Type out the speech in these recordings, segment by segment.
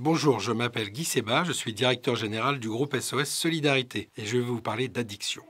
Bonjour, je m'appelle Guy Sébat, je suis directeur général du groupe SOS Solidarité et je vais vous parler d'addiction.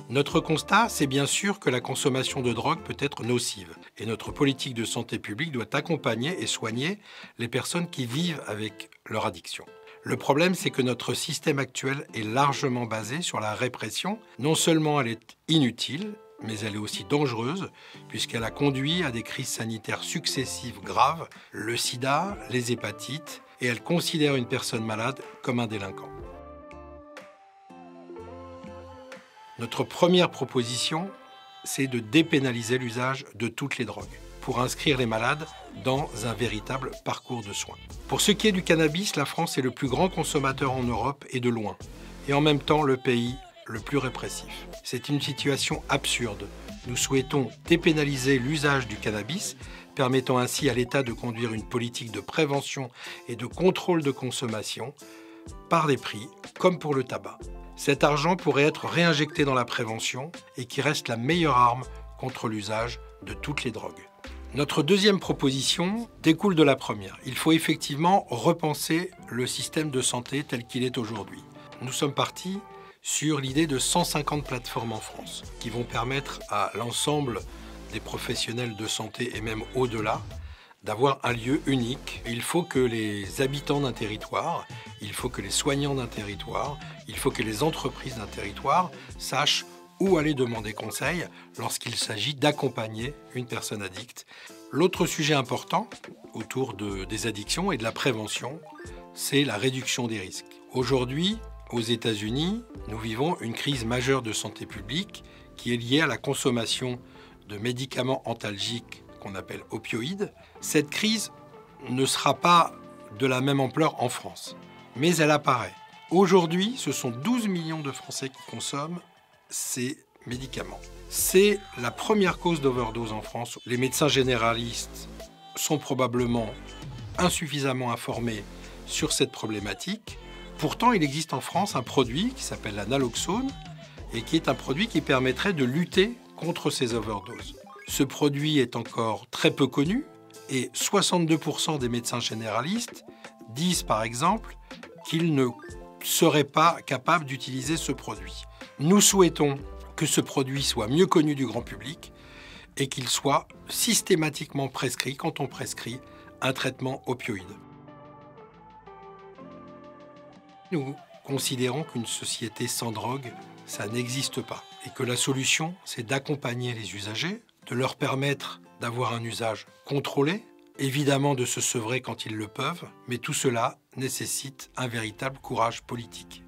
Notre constat, c'est bien sûr que la consommation de drogue peut être nocive et notre politique de santé publique doit accompagner et soigner les personnes qui vivent avec leur addiction. Le problème, c'est que notre système actuel est largement basé sur la répression. Non seulement elle est inutile, mais elle est aussi dangereuse, puisqu'elle a conduit à des crises sanitaires successives graves, le sida, les hépatites, et elle considère une personne malade comme un délinquant. Notre première proposition, c'est de dépénaliser l'usage de toutes les drogues, pour inscrire les malades dans un véritable parcours de soins. Pour ce qui est du cannabis, la France est le plus grand consommateur en Europe et de loin, et en même temps le pays le plus répressif. C'est une situation absurde. Nous souhaitons dépénaliser l'usage du cannabis, permettant ainsi à l'État de conduire une politique de prévention et de contrôle de consommation par les prix, comme pour le tabac. Cet argent pourrait être réinjecté dans la prévention et qui reste la meilleure arme contre l'usage de toutes les drogues. Notre deuxième proposition découle de la première. Il faut effectivement repenser le système de santé tel qu'il est aujourd'hui. Nous sommes partis sur l'idée de 150 plateformes en France qui vont permettre à l'ensemble des professionnels de santé et même au-delà d'avoir un lieu unique. Il faut que les habitants d'un territoire, il faut que les soignants d'un territoire, il faut que les entreprises d'un territoire sachent où aller demander conseil lorsqu'il s'agit d'accompagner une personne addicte. L'autre sujet important autour des addictions et de la prévention, c'est la réduction des risques. Aujourd'hui, aux États-Unis, nous vivons une crise majeure de santé publique qui est liée à la consommation de médicaments antalgiques qu'on appelle opioïdes. Cette crise ne sera pas de la même ampleur en France, mais elle apparaît. Aujourd'hui, ce sont 12 millions de Français qui consomment ces médicaments. C'est la première cause d'overdose en France. Les médecins généralistes sont probablement insuffisamment informés sur cette problématique. Pourtant, il existe en France un produit qui s'appelle la naloxone et qui est un produit qui permettrait de lutter contre ces overdoses. Ce produit est encore très peu connu et 62% des médecins généralistes disent par exemple qu'ils ne seraient pas capables d'utiliser ce produit. Nous souhaitons que ce produit soit mieux connu du grand public et qu'il soit systématiquement prescrit quand on prescrit un traitement opioïde. Nous considérons qu'une société sans drogue, ça n'existe pas et que la solution, c'est d'accompagner les usagers, de leur permettre d'avoir un usage contrôlé, évidemment de se sevrer quand ils le peuvent, mais tout cela nécessite un véritable courage politique.